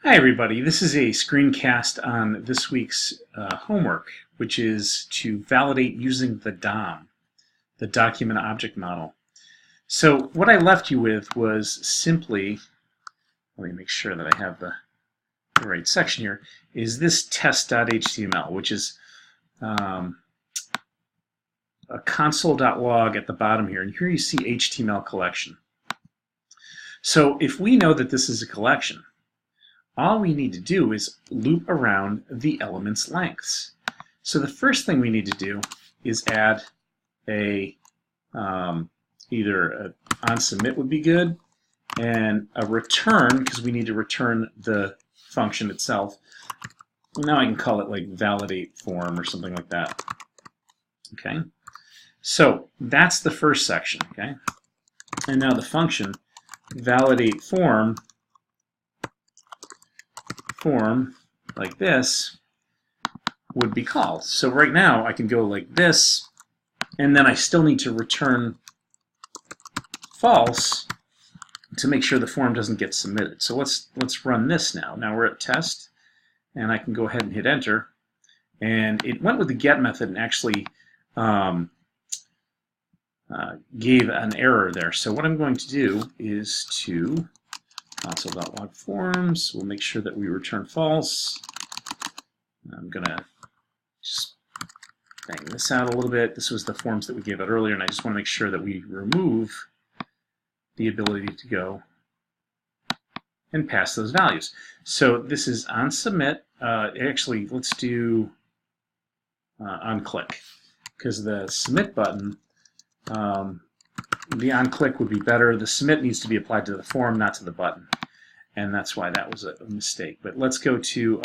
Hi everybody, this is a screencast on this week's homework, which is to validate using the DOM, the Document Object Model. So what I left you with was simply, let me make sure that I have the right section here, is this test.html, which is a console.log at the bottom here, and here you see HTML collection. So if we know that this is a collection, all we need to do is loop around the element's lengths. So the first thing we need to do is add a either a onSubmit would be good, and a return, because we need to return the function itself. Now I can call it like validate form or something like that. Okay, so that's the first section. Okay, and now the function validate form like this would be called. So right now I can go like this, and then I still need to return false to make sure the form doesn't get submitted. So let's run this now. Now we're at test, and I can go ahead and hit enter, and it went with the get method and actually gave an error there. So what I'm going to do is to console.log forms. We'll make sure that we return false. I'm going to just bang this out a little bit. This was the forms that we gave out earlier, and I just want to make sure that we remove the ability to go and pass those values. So this is onSubmit. Actually, let's do onClick, because the submit button, the onClick would be better. The submit needs to be applied to the form, not to the button. And that's why that was a mistake. But let's go to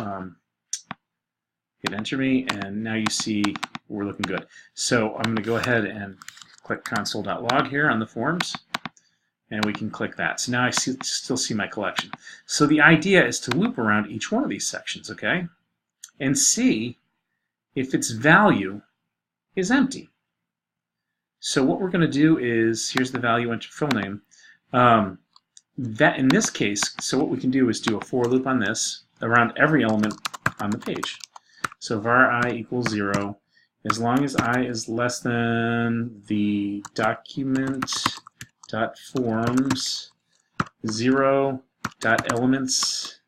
hit enter me, and now you see we're looking good. So I'm going to go ahead and click console.log here on the forms, and we can click that. So now I still see my collection. So the idea is to loop around each one of these sections, okay, and see if its value is empty. So what we're going to do is, here's the value, enter full name. That in this case, so what we can do is do a for loop on this around every element on the page. So var I equals 0, as long as I is less than the document.forms 0.elements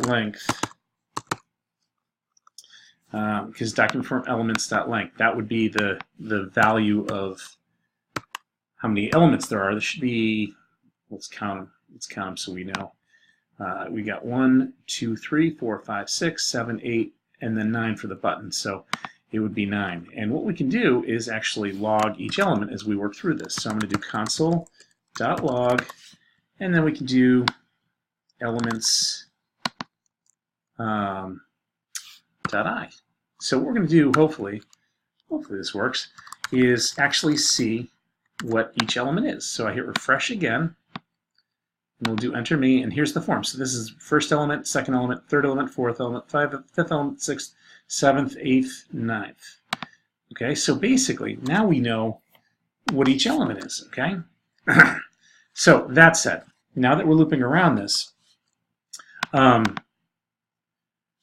.length. Because document form elements.length, that would be the value of how many elements there are. There should be, let's count them so we know. We got 1, 2, 3, 4, 5, 6, 7, 8, and then 9 for the button. So it would be 9. And what we can do is actually log each element as we work through this. So I'm going to do console.log, and then we can do elements .i. So what we're going to do, hopefully this works, is actually see what each element is. So I hit refresh again, and we'll do enter me, and here's the form. So this is first element, second element, third element, fourth element, fifth element, sixth, seventh, eighth, ninth. Okay, so basically now we know what each element is, okay? So that said, now that we're looping around this,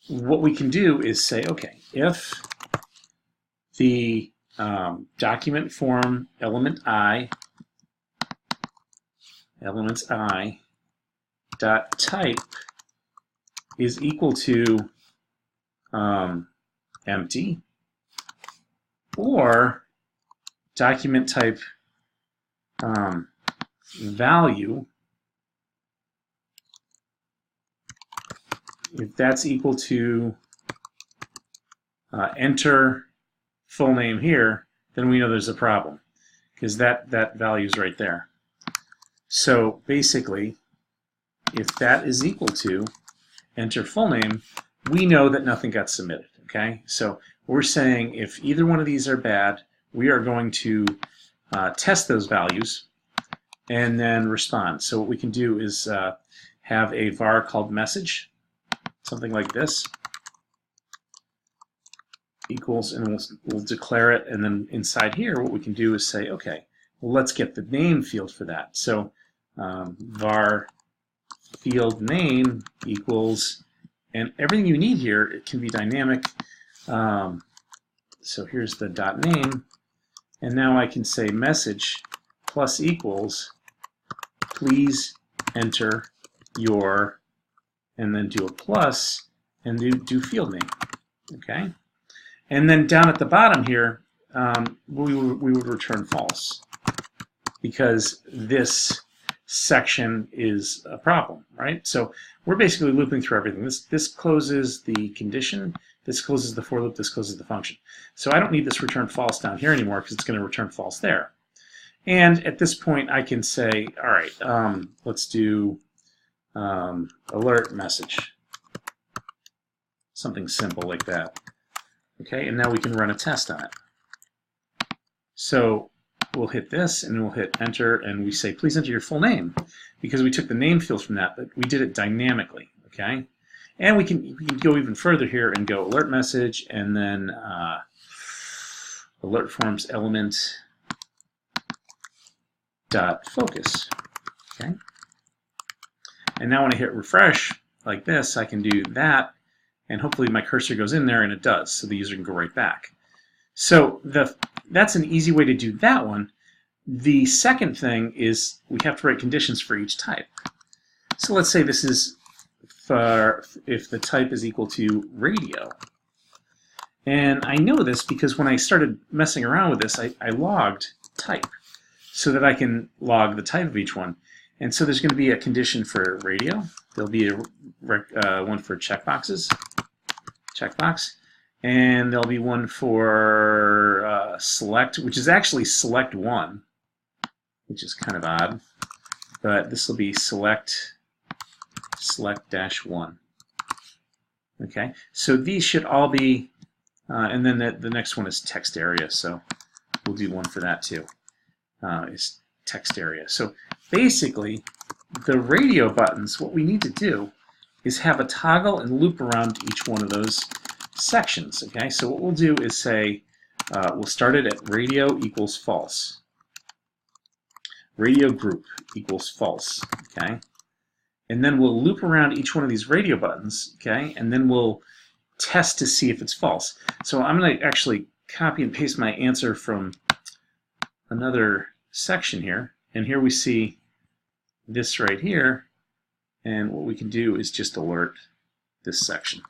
what we can do is say, okay, if the document form elements I dot type is equal to empty, or document type value, if that's equal to enter full name here, then we know there's a problem, because that value is right there. So basically, if that is equal to enter full name, we know that nothing got submitted. Okay, so we're saying if either one of these are bad, we are going to test those values and then respond. So what we can do is have a var called message, something like this, equals, and we'll declare it, and then inside here what we can do is say, okay, well, let's get the name field for that. So var field name equals, and everything you need here, it can be dynamic. So here's the dot name, and now I can say message plus equals, please enter your, and then do a plus, and do field name. Okay, and then down at the bottom here, we would return false, because this section is a problem, right? So we're basically looping through everything. This closes the condition, this closes the for loop, this closes the function. So I don't need this return false down here anymore because it's going to return false there. And at this point I can say, all right, let's do alert message. Something simple like that. Okay, and now we can run a test on it. So we'll hit this, and we'll hit enter, and we say, please enter your full name, because we took the name field from that, but we did it dynamically, okay? And we can go even further here and go alert message, and then alert forms element dot focus, okay? And now when I hit refresh like this, I can do that, and hopefully my cursor goes in there, and it does, so the user can go right back. So that's an easy way to do that one. The second thing is we have to write conditions for each type. So let's say this is for if the type is equal to radio. And I know this because when I started messing around with this, I logged type so that I can log the type of each one. And so there's going to be a condition for radio. There'll be a one for checkbox, and there'll be one for select, which is actually select one, which is kind of odd, but this will be select dash one. Okay, so these should all be, and then the next one is text area, so we'll do one for that too. Is text area. So basically, the radio buttons, what we need to do is have a toggle and loop around each one of those sections. Okay, so what we'll do is say we'll start it at radio equals false, radio group equals false. Okay, and then we'll loop around each one of these radio buttons. Okay, and then we'll test to see if it's false. So I'm going to actually copy and paste my answer from another section here, and here we see this right here, and what we can do is just alert this section.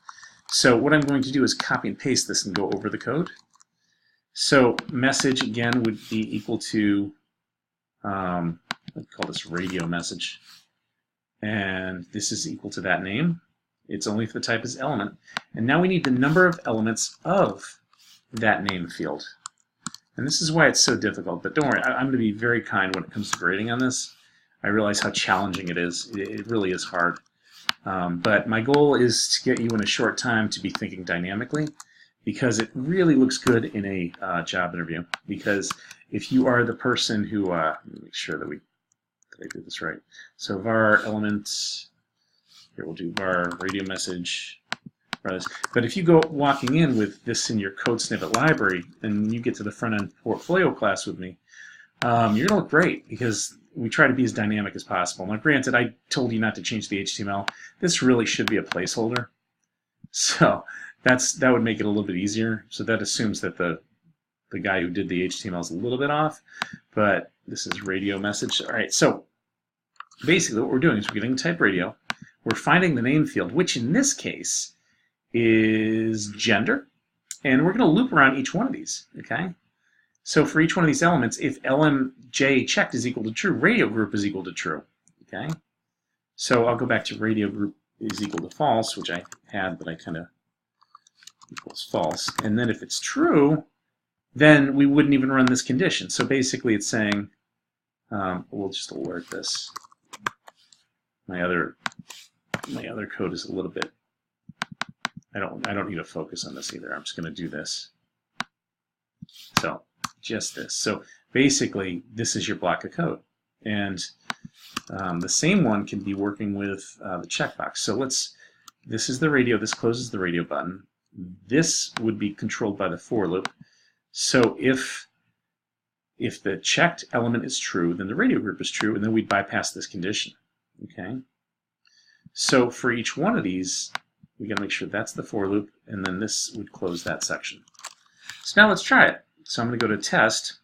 So what I'm going to do is copy and paste this and go over the code. So message again would be equal to, let's call this radio message, and this is equal to that name. It's only if the type is element, and now we need the number of elements of that name field. And this is why it's so difficult, but don't worry, I'm going to be very kind when it comes to grading on this. I realize how challenging it is. It really is hard. But my goal is to get you in a short time to be thinking dynamically, because it really looks good in a job interview. Because if you are the person who, let me make sure that I do this right. So var elements, here we'll do var radio message. But if you go walking in with this in your code snippet library and you get to the front end portfolio class with me, you're going to look great, because we try to be as dynamic as possible. Now granted, I told you not to change the HTML. This really should be a placeholder. So that would make it a little bit easier. So that assumes that the guy who did the HTML is a little bit off, but this is radio message. All right, so basically what we're doing is we're getting type radio. We're finding the name field, which in this case is gender, and we're going to loop around each one of these, okay? So for each one of these elements, if LMJ checked is equal to true, radio group is equal to true, okay? So I'll go back to radio group is equal to false, which I had, but I kind of equals false. And then if it's true, then we wouldn't even run this condition. So basically it's saying, we'll just alert this. My other code is a little bit, I don't need to focus on this either. I'm just going to do this. So just this. So basically, this is your block of code, and the same one can be working with the checkbox. So this is the radio. This closes the radio button. This would be controlled by the for loop. So if the checked element is true, then the radio group is true, and then we'd bypass this condition. Okay. So for each one of these, we got to make sure that's the for loop, and then this would close that section. So now let's try it. So I'm going to go to test,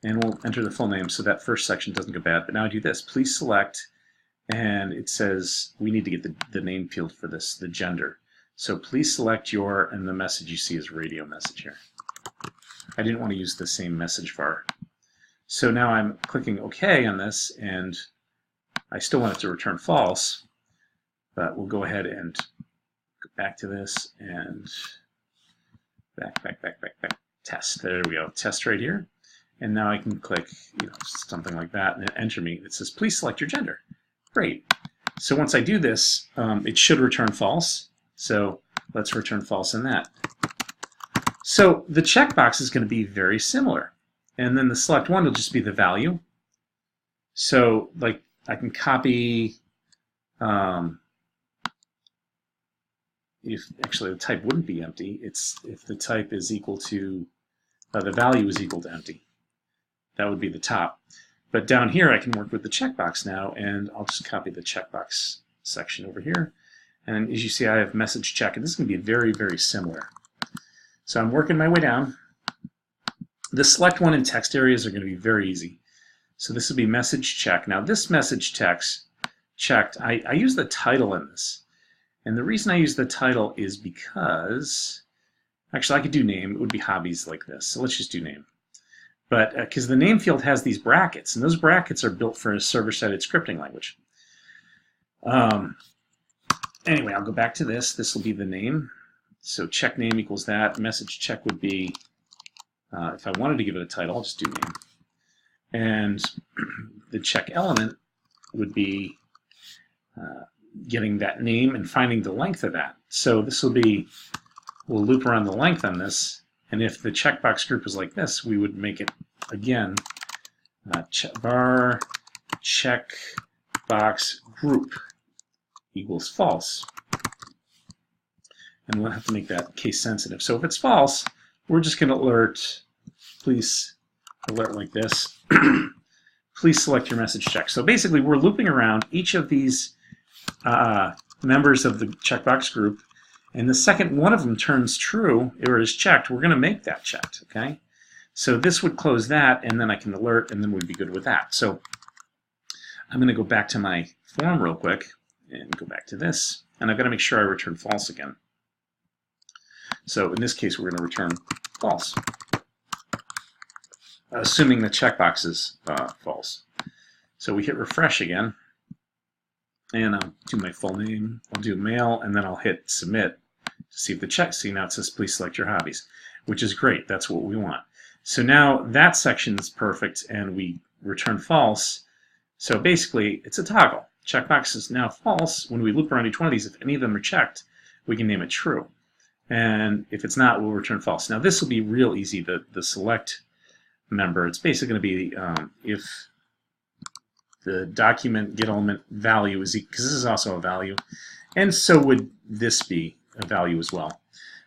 and we'll enter the full name so that first section doesn't go bad. But now I do this. Please select, and it says we need to get the name field for this, the gender. So please select your, and the message you see is radio message here. I didn't want to use the same message var. So now I'm clicking OK on this, and I still want it to return false, but we'll go ahead and go back to this and back, test. There we go, test right here. And now I can click, something like that, and enter me. It says, please select your gender. Great. So once I do this, it should return false. So let's return false in that. So the checkbox is going to be very similar. And then the select one will just be the value. So like I can copy, if actually the type wouldn't be empty, it's if the type is equal to, the value is equal to empty. That would be the top. But down here I can work with the checkbox now, and I'll just copy the checkbox section over here. And as you see, I have message check, and this is going to be very, very similar. So I'm working my way down. The select one and text areas are going to be very easy. So this will be message check. Now this message text checked, I use the title in this. And the reason I use the title is because, actually I could do name, it would be hobbies like this. So let's just do name. But because the name field has these brackets, and those brackets are built for a server-sided scripting language. Anyway, I'll go back to this. This will be the name. So check name equals that. Message check would be, if I wanted to give it a title, I'll just do name. And the check element would be getting that name and finding the length of that. So this will be, we'll loop around the length on this. And if the checkbox group is like this, we would make it, again, var checkbox group equals false. And we'll have to make that case sensitive. So if it's false, we're just going to alert, please alert like this. Please select your message check. So basically, we're looping around each of these members of the checkbox group. And the second one of them turns true, or is checked, we're going to make that checked, okay? So this would close that, and then I can alert, and then we'd be good with that. So I'm going to go back to my form real quick, and go back to this, and I've got to make sure I return false again. So in this case, we're going to return false, assuming the checkbox is false. So we hit refresh again, and I'll do my full name, I'll do mail, and then I'll hit submit to see if the check, see now it says please select your hobbies, which is great, that's what we want. So now that section is perfect, and we return false. So basically, it's a toggle. Checkbox is now false. When we loop around each one of these, if any of them are checked, we can name it true. And if it's not, we'll return false. Now this will be real easy, the select member. It's basically going to be if the document get element value is equal, because this is also a value, and so would this be a value as well.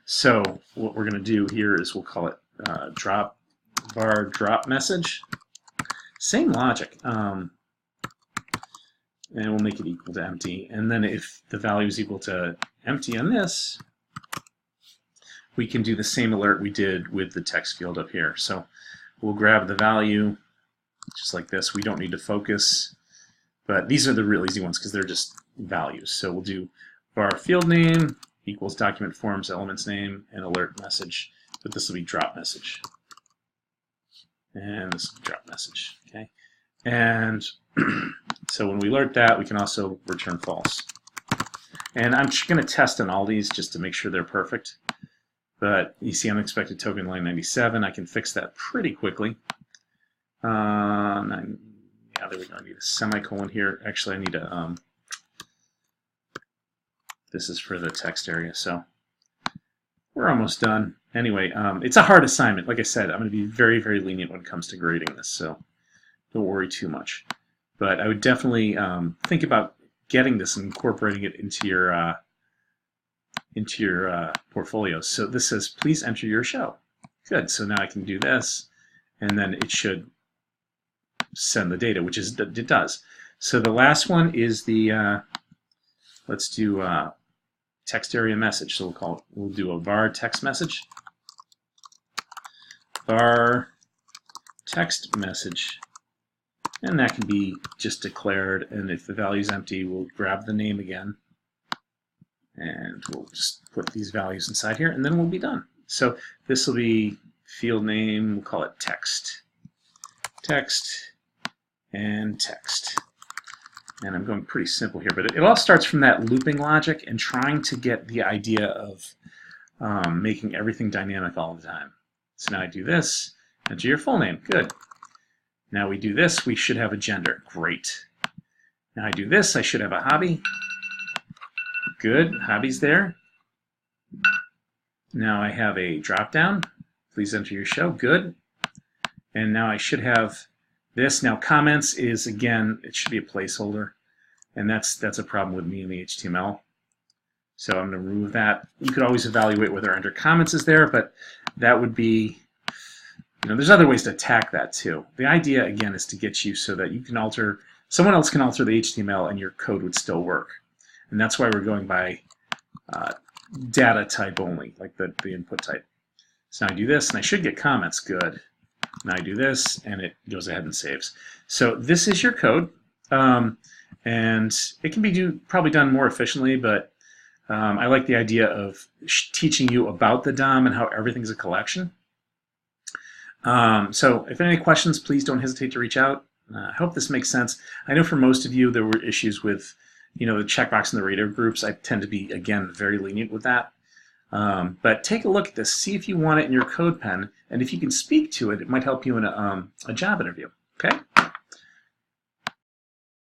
So what we're going to do here is we'll call it drop var drop message. Same logic. And we'll make it equal to empty. And then if the value is equal to empty on this, we can do the same alert we did with the text field up here. So we'll grab the value just like this. We don't need to focus, but these are the real easy ones because they're just values. So we'll do var field name equals document forms elements name and alert message, but this will be drop message. And this will be drop message, okay? And so when we alert that, we can also return false. And I'm just going to test on all these just to make sure they're perfect. But you see unexpected token line 97. I can fix that pretty quickly. Yeah, there we go. I need a semicolon here. Actually, I need a, this is for the text area, so we're almost done. Anyway, it's a hard assignment. Like I said, I'm going to be very, very lenient when it comes to grading this, so don't worry too much. But I would definitely think about getting this and incorporating it into your portfolio. So this says, please enter your show. Good. So now I can do this, and then it should send the data, which is it does. So the last one is the, let's do text area message. So we'll do a var text message. Var text message. And that can be just declared, and if the value is empty, we'll grab the name again, and we'll just put these values inside here, and then we'll be done. So this will be field name, we'll call it text. Text, and text. And I'm going pretty simple here, but it all starts from that looping logic and trying to get the idea of making everything dynamic all the time. So now I do this, enter your full name, good. Now we do this, we should have a gender. Great. Now I do this, I should have a hobby. Good, hobby's there. Now I have a drop down. Please enter your show. Good. And now I should have this. Now comments is, again, it should be a placeholder. And that's a problem with me in the HTML. So I'm going to remove that. You could always evaluate whether under comments is there, but that would be, there's other ways to attack that too. The idea, again, is to get you so that you can alter, someone else can alter the HTML and your code would still work. And that's why we're going by data type only, like the input type. So now I do this, and I should get comments. Good. Now I do this, and it goes ahead and saves. So this is your code, and it can be probably done more efficiently, but I like the idea of teaching you about the DOM and how everything's a collection. So if any questions, please don't hesitate to reach out. I hope this makes sense. I know for most of you there were issues with the checkbox in the radar groups. I tend to be, again, very lenient with that. But take a look at this. See if you want it in your code pen, and if you can speak to it, it might help you in a job interview.